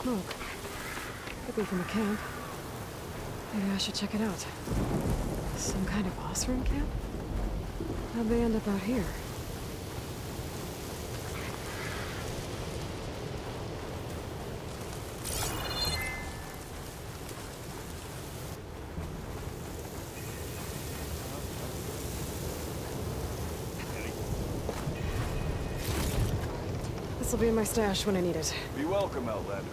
smoke. Could be from a camp. Maybe I should check it out. Some kind of Osram camp? How'd they end up out here? This'll be in my stash when I need it. Be welcome, Outlander.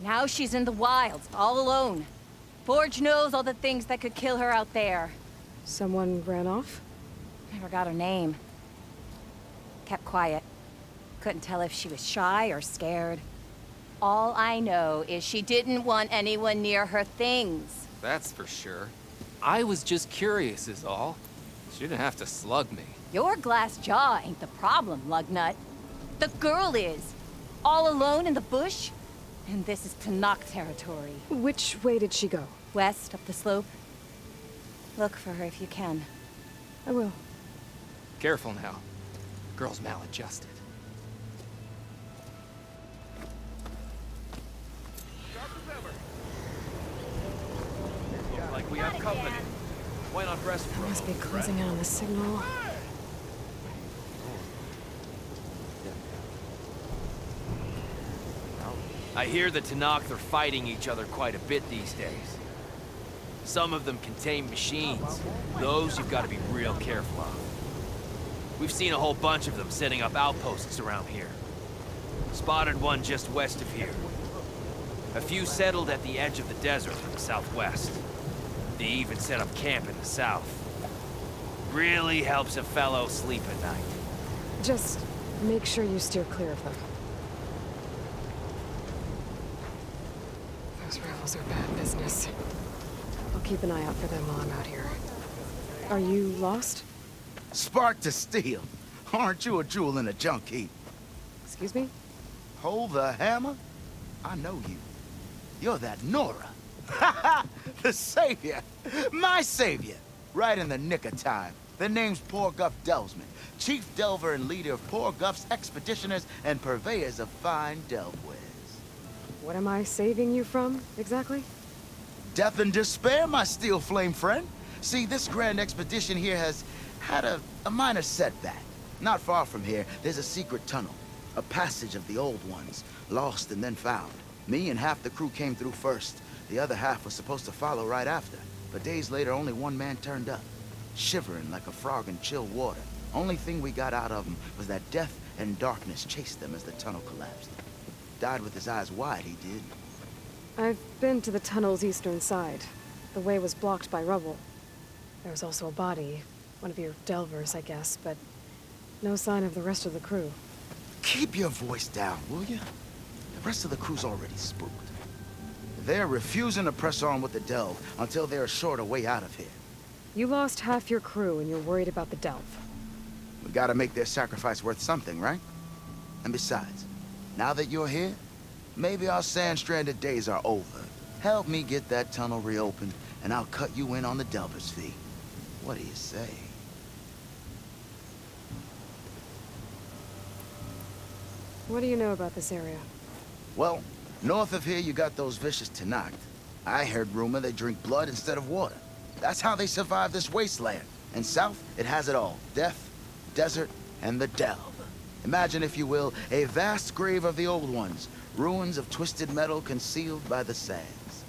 Now she's in the wilds, all alone. Forge knows all the things that could kill her out there. Someone ran off? Never got her name. Kept quiet. Couldn't tell if she was shy or scared. All I know is she didn't want anyone near her things. That's for sure. I was just curious is all. She didn't have to slug me. Your glass jaw ain't the problem, lugnut. The girl is. All alone in the bush. And this is Tanakh territory. Which way did she go? West, up the slope. Look for her if you can. I will. Careful now. Girl's maladjusted. Like we have company. Why not rest for a Must be moment, closing in on the signal. I hear the Tanakh are fighting each other quite a bit these days. Some of them contain machines. Those you've got to be real careful of. We've seen a whole bunch of them setting up outposts around here. Spotted one just west of here. A few settled at the edge of the desert in the southwest. They even set up camp in the south. Really helps a fellow sleep at night. Just make sure you steer clear of them. Those rebels are bad business. I'll keep an eye out for them while I'm out here. Are you lost? Spark to steel. Aren't you a jewel in a junk heap? Excuse me? Hold the hammer? I know you. You're that Nora. Ha ha! The savior! My savior! Right in the nick of time. The name's Poor Guff Delvesman, chief delver and leader of Poor Guff's expeditioners and purveyors of fine delve wares. What am I saving you from, exactly? Death and despair, my steel flame friend. See, this grand expedition here has had a minor setback. Not far from here, there's a secret tunnel. A passage of the old ones, lost and then found. Me and half the crew came through first. The other half was supposed to follow right after. But days later, only one man turned up. Shivering like a frog in chill water. Only thing we got out of him was that death and darkness chased them as the tunnel collapsed. Died with his eyes wide, he did. I've been to the tunnel's eastern side. The way was blocked by rubble. There was also a body. One of your delvers, I guess, but no sign of the rest of the crew. Keep your voice down, will you? The rest of the crew's already spooked. They're refusing to press on with the delve until they're assured a way out of here. You lost half your crew and you're worried about the delve. We gotta make their sacrifice worth something, right? And besides, now that you're here, maybe our sand-stranded days are over. Help me get that tunnel reopened, and I'll cut you in on the delver's fee. What do you say? What do you know about this area? Well, north of here you got those vicious Tanakh. I heard rumor they drink blood instead of water. That's how they survive this wasteland. And south, it has it all. Death, desert, and the delve. Imagine, if you will, a vast grave of the old ones. Ruins of twisted metal concealed by the sands.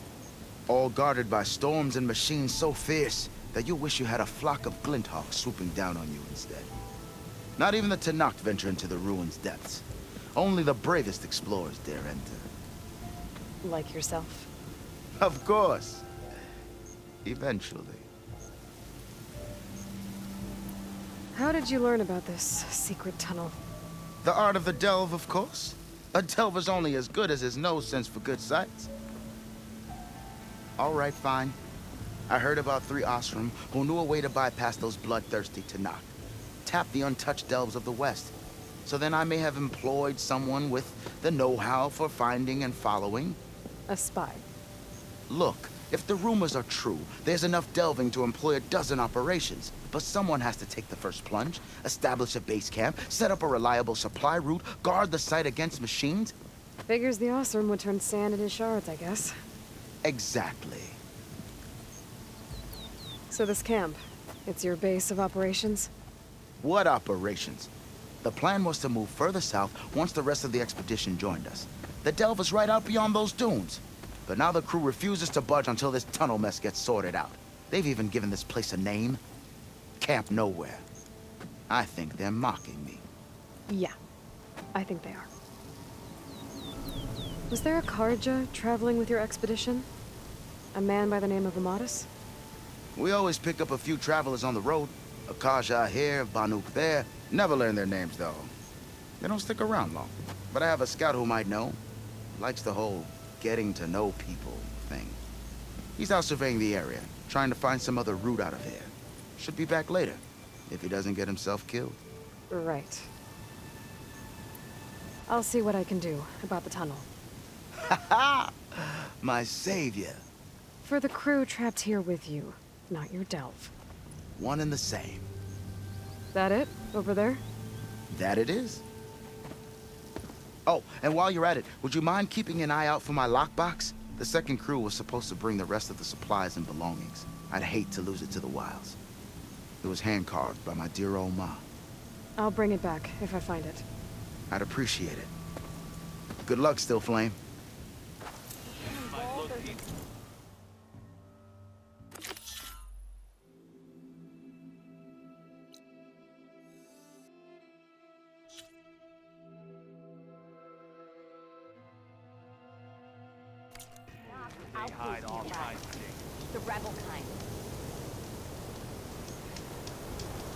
All guarded by storms and machines so fierce that you wish you had a flock of glinthawks swooping down on you instead. Not even the Tanakh venture into the ruins' depths. Only the bravest explorers dare enter. Like yourself? Of course. Eventually. How did you learn about this secret tunnel? The art of the delve, of course. A delver's only as good as his nose sense for good sights. All right, fine. I heard about 3 Osram who knew a way to bypass those bloodthirsty Tanakh. Tap the untouched delves of the West. So then I may have employed someone with the know-how for finding and following. A spy. Look, If the rumors are true, there's enough delving to employ a dozen operations. But someone has to take the first plunge, establish a base camp, set up a reliable supply route, guard the site against machines. Figures the Osram would turn sand into shards, I guess. Exactly. So this camp, it's your base of operations? What operations? The plan was to move further south once the rest of the expedition joined us. The delve is right out beyond those dunes. But now the crew refuses to budge until this tunnel mess gets sorted out. They've even given this place a name. Camp Nowhere. I think they're mocking me. Yeah, I think they are. Was there a Karja traveling with your expedition? A man by the name of Amatus? We always pick up a few travelers on the road. A Kaja here, Banuk there. Never learn their names, though. They don't stick around long. But I have a scout who might know. Likes the whole getting to know people thing. He's out surveying the area, trying to find some other route out of here. Should be back later, if he doesn't get himself killed. Right. I'll see what I can do about the tunnel. Ha ha! My savior. For the crew trapped here with you, not your delve. One and the same. That it? Over there? That it is. Oh, and while you're at it, would you mind keeping an eye out for my lockbox? The second crew was supposed to bring the rest of the supplies and belongings. I'd hate to lose it to the wilds. It was hand-carved by my dear old ma. I'll bring it back if I find it. I'd appreciate it. Good luck, Still Flame. They hide all kinds of things. The rebel kind.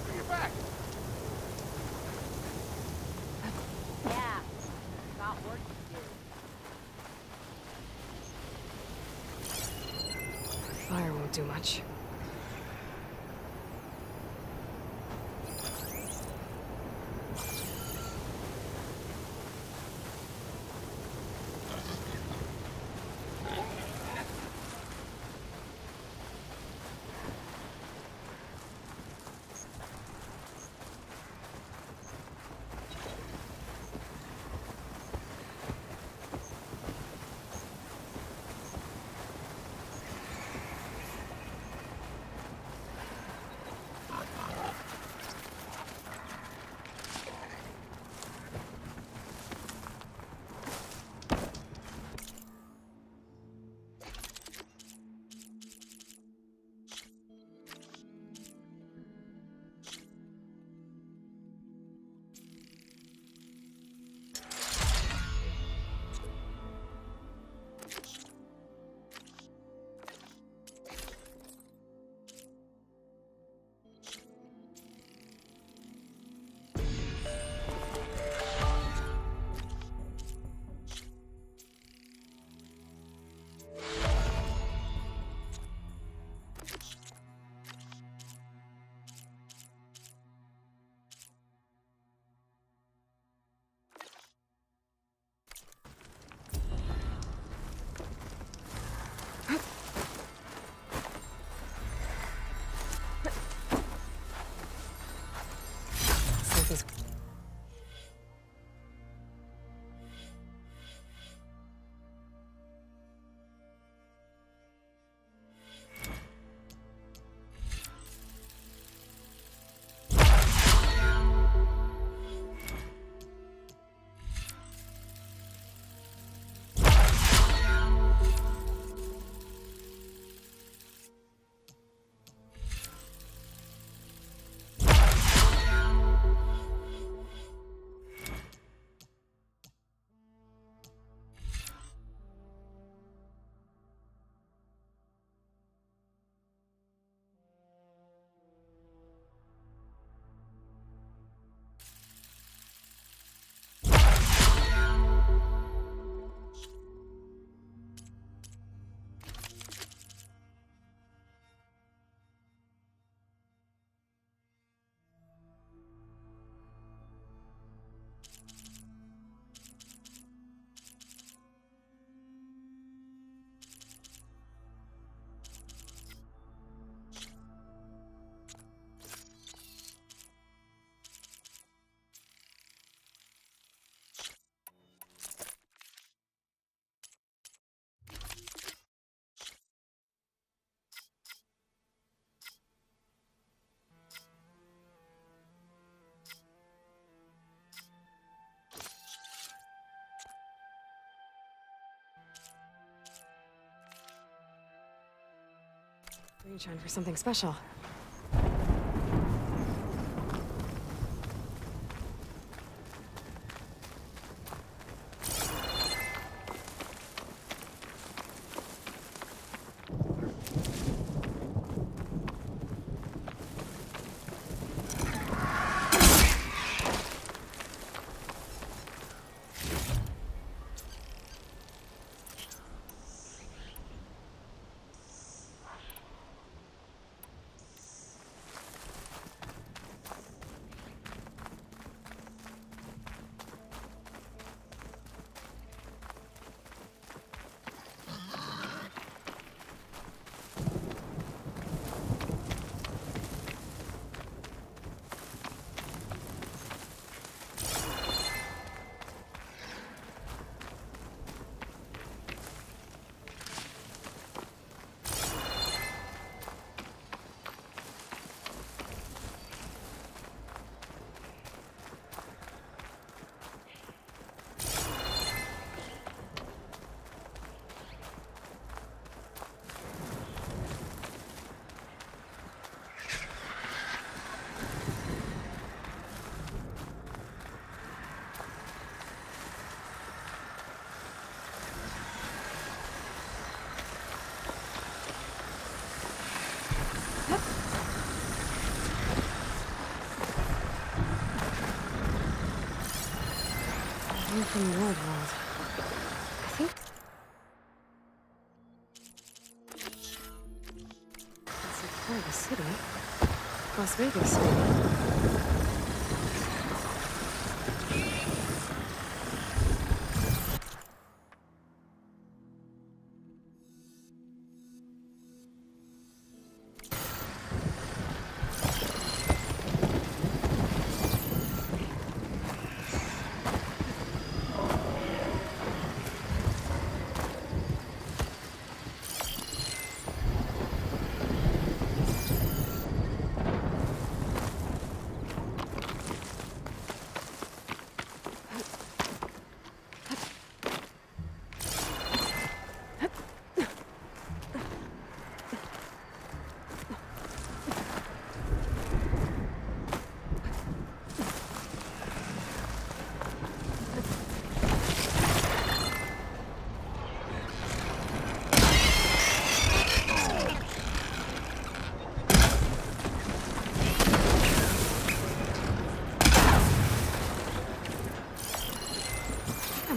Bring it back! Yeah. Got work to do. Fire won't do much. Greenshine for something special. From the old world. I think it's like part of the city. Las Vegas.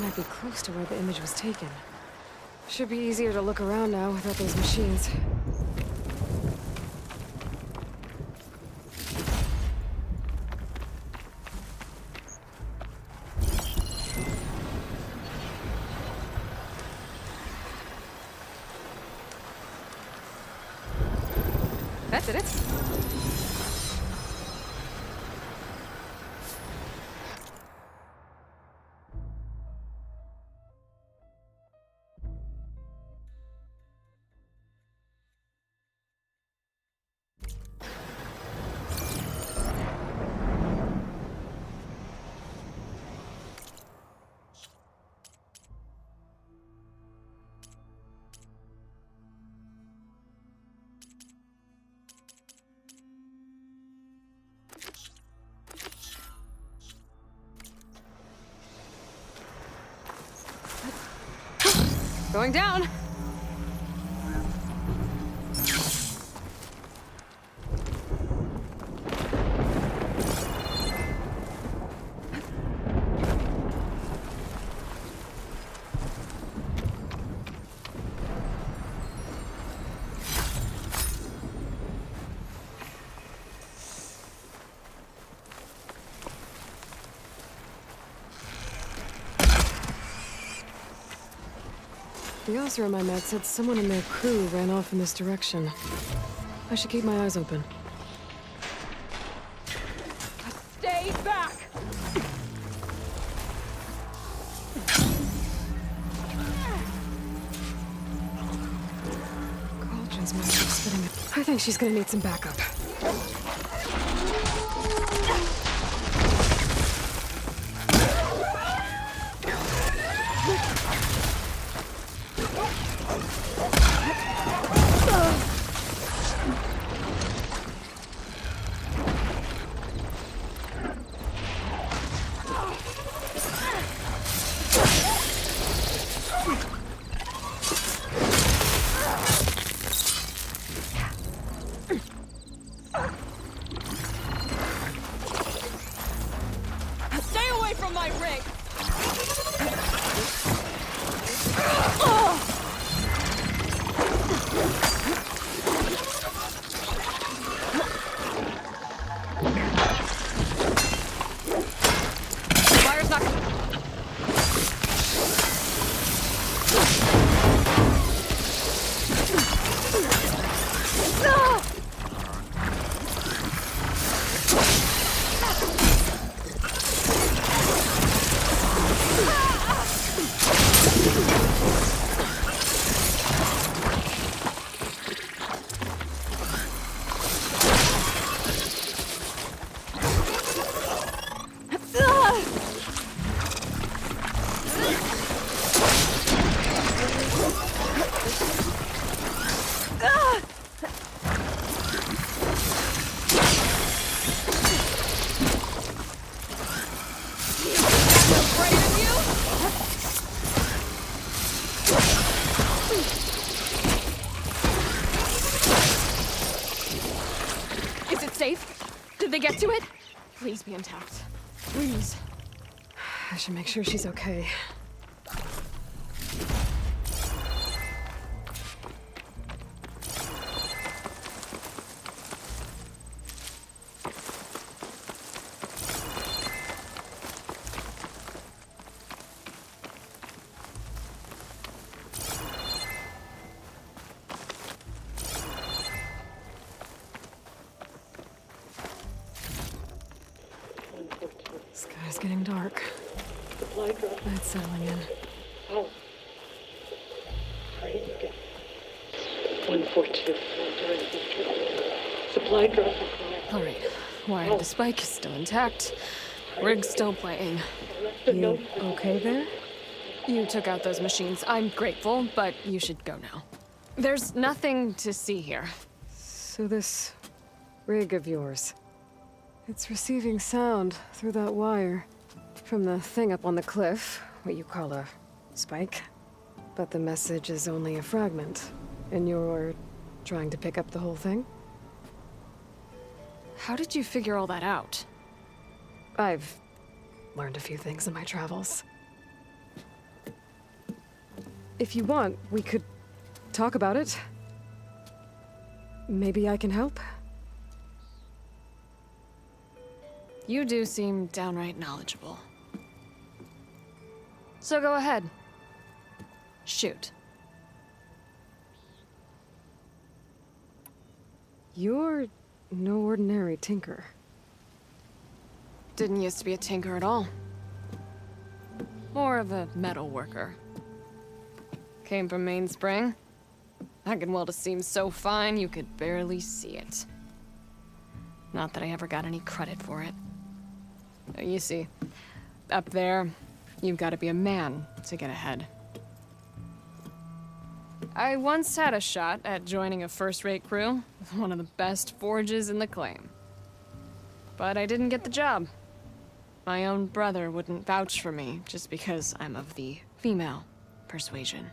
Might be close to where the image was taken. Should be easier to look around now without those machines. That did it. Going down. The officer on my med said someone in their crew ran off in this direction. I should keep my eyes open. Stay back! Cauldrons must be spitting it. I think she's gonna need some backup. get to it? Please be intact. Please. I should make sure she's okay. Sky's getting dark. Night's settling in. Oh. 142. Supply drop. All right. Wire the spike is still intact. Rig's still playing. You okay there? You took out those machines. I'm grateful, but you should go now. There's nothing to see here. So this rig of yours, it's receiving sound through that wire from the thing up on the cliff, what you call a spike. But the message is only a fragment, and you're trying to pick up the whole thing? How did you figure all that out? I've learned a few things in my travels. If you want, we could talk about it. Maybe I can help? You do seem downright knowledgeable. So go ahead. Shoot. You're no ordinary tinker. Didn't used to be a tinker at all. More of a metal worker. Came from Mainspring. I can weld a seam so fine you could barely see it. Not that I ever got any credit for it. You see, up there, you've got to be a man to get ahead. I once had a shot at joining a first-rate crew with one of the best forges in the claim. But I didn't get the job. My own brother wouldn't vouch for me just because I'm of the female persuasion.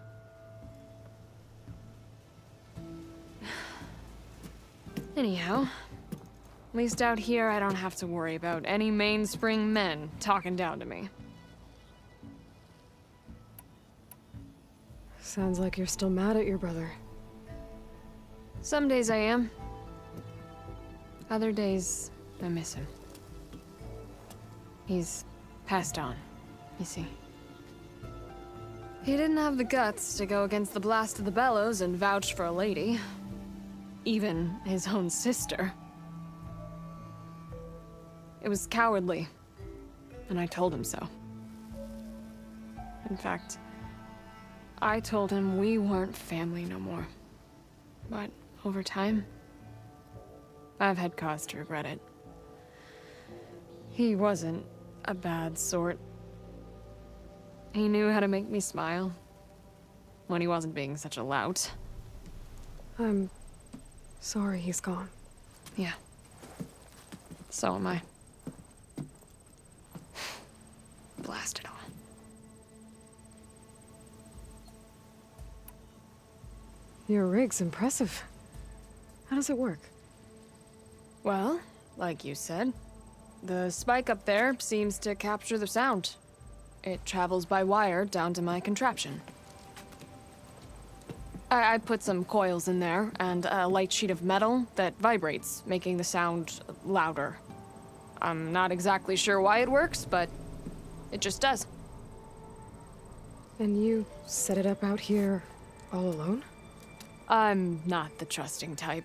Anyhow, at least out here I don't have to worry about any Mainspring men talking down to me. Sounds like you're still mad at your brother. Some days I am. Other days, I miss him. He's passed on, you see. He didn't have the guts to go against the blast of the bellows and vouch for a lady. Even his own sister. It was cowardly, and I told him so. In fact, I told him we weren't family no more. But over time, I've had cause to regret it. He wasn't a bad sort. He knew how to make me smile when he wasn't being such a lout. I'm sorry he's gone. Yeah. So am I. Blast it all. Your rig's impressive. How does it work? Well, like you said, the spike up there seems to capture the sound. It travels by wire down to my contraption. I put some coils in there and a light sheet of metal that vibrates, making the sound louder. I'm not exactly sure why it works, but it just does. And you set it up out here all alone? I'm not the trusting type.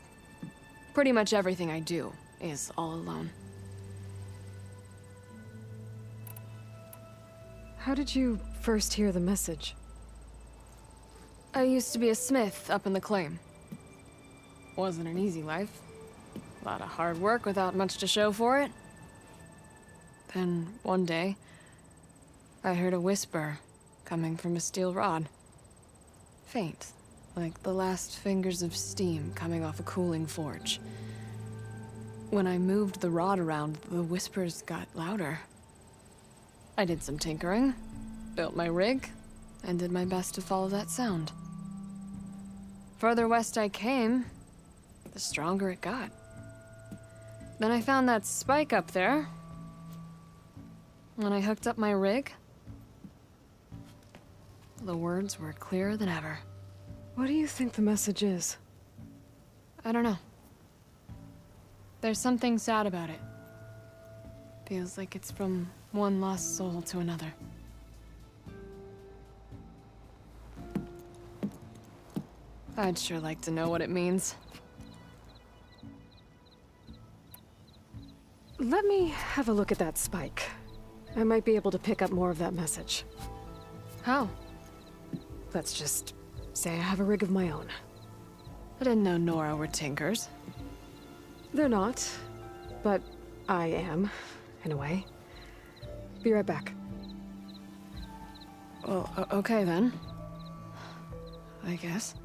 Pretty much everything I do is all alone. How did you first hear the message? I used to be a smith up in the claim. Wasn't an easy life. A lot of hard work without much to show for it. Then, one day, I heard a whisper coming from a steel rod. Faint, like the last fingers of steam coming off a cooling forge. When I moved the rod around, the whispers got louder. I did some tinkering, built my rig, and did my best to follow that sound. Further west I came, the stronger it got. Then I found that spike up there. When I hooked up my rig, the words were clearer than ever. What do you think the message is? I don't know. There's something sad about it. Feels like it's from one lost soul to another. I'd sure like to know what it means. Let me have a look at that spike. I might be able to pick up more of that message. How? Let's just say I have a rig of my own. I didn't know Nora were tinkers. They're not, but I am, in a way. Be right back. Well, okay then. I guess.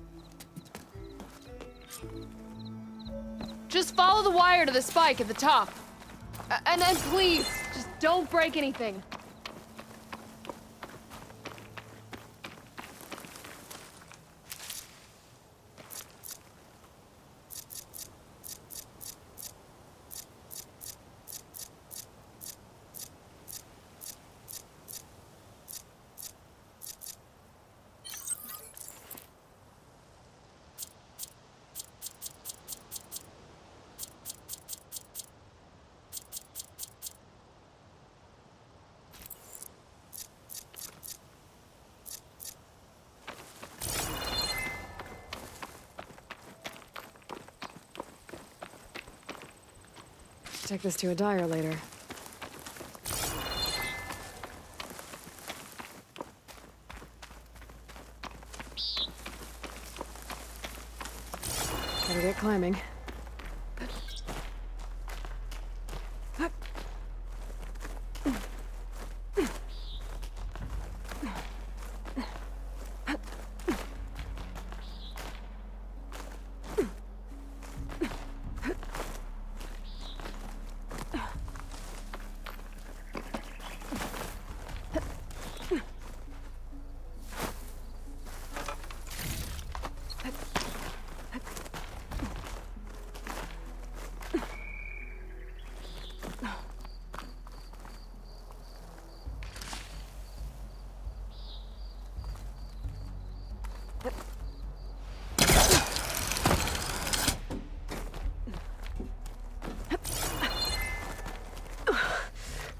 Just follow the wire to the spike at the top. And then please, just don't break anything. Take this to a dyer later. Better get climbing.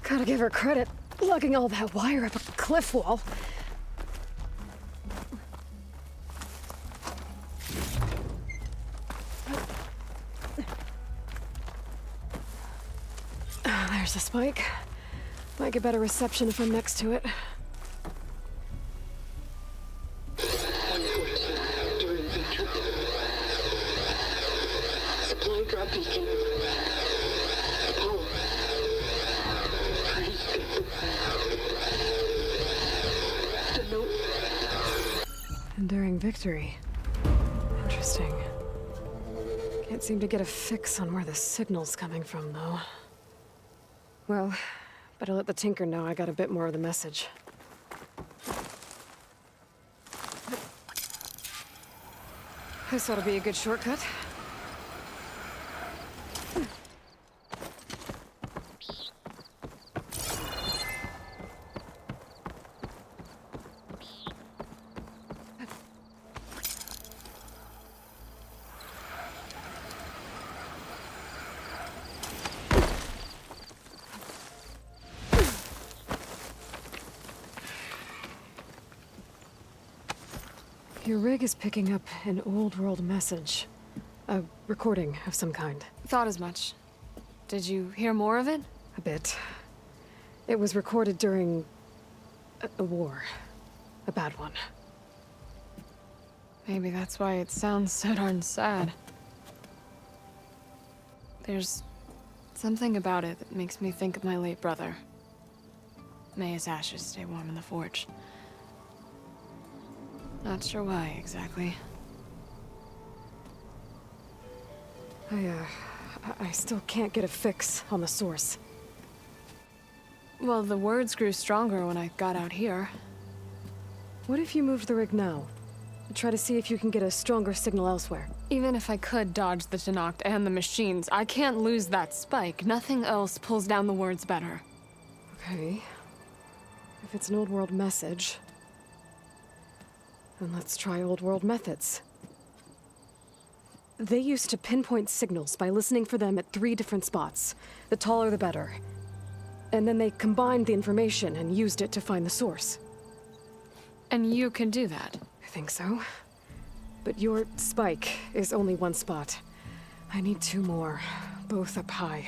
Gotta give her credit, lugging all that wire up a cliff wall. There's the spike. Might get better reception if I'm next to it. Supply drop beacon. Enduring victory. Interesting. Can't seem to get a fix on where the signal's coming from, though. Well, better let the Tinker know I got a bit more of the message. This ought to be a good shortcut. Your rig is picking up an old-world message. A recording of some kind. Thought as much. Did you hear more of it? A bit. It was recorded during a war. A bad one. Maybe that's why it sounds so darn sad. There's something about it that makes me think of my late brother. May his ashes stay warm in the forge. Not sure why, exactly. I still can't get a fix on the source. Well, the words grew stronger when I got out here. What if you moved the rig now? Try to see if you can get a stronger signal elsewhere. Even if I could dodge the Tenakth and the machines, I can't lose that spike. Nothing else pulls down the words better. Okay. If it's an old world message, then let's try old world methods. They used to pinpoint signals by listening for them at 3 different spots. The taller the better. And then they combined the information and used it to find the source. And you can do that? I think so. But your spike is only 1 spot. I need 2 more, both up high.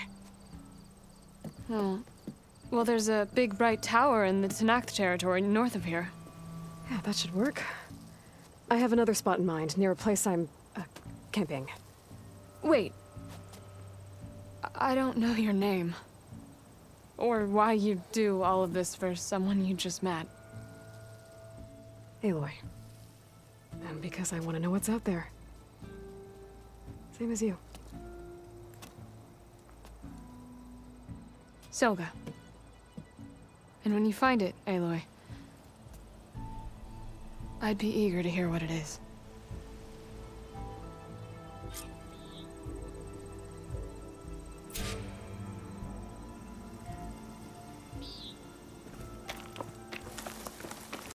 Oh. Well, there's a big bright tower in the Tenakth territory north of here. Yeah, that should work. I have another spot in mind, near a place I'm, camping. Wait. I don't know your name. Or why you do all of this for someone you just met. Aloy. And because I want to know what's out there. Same as you. Selga. And when you find it, Aloy, I'd be eager to hear what it is.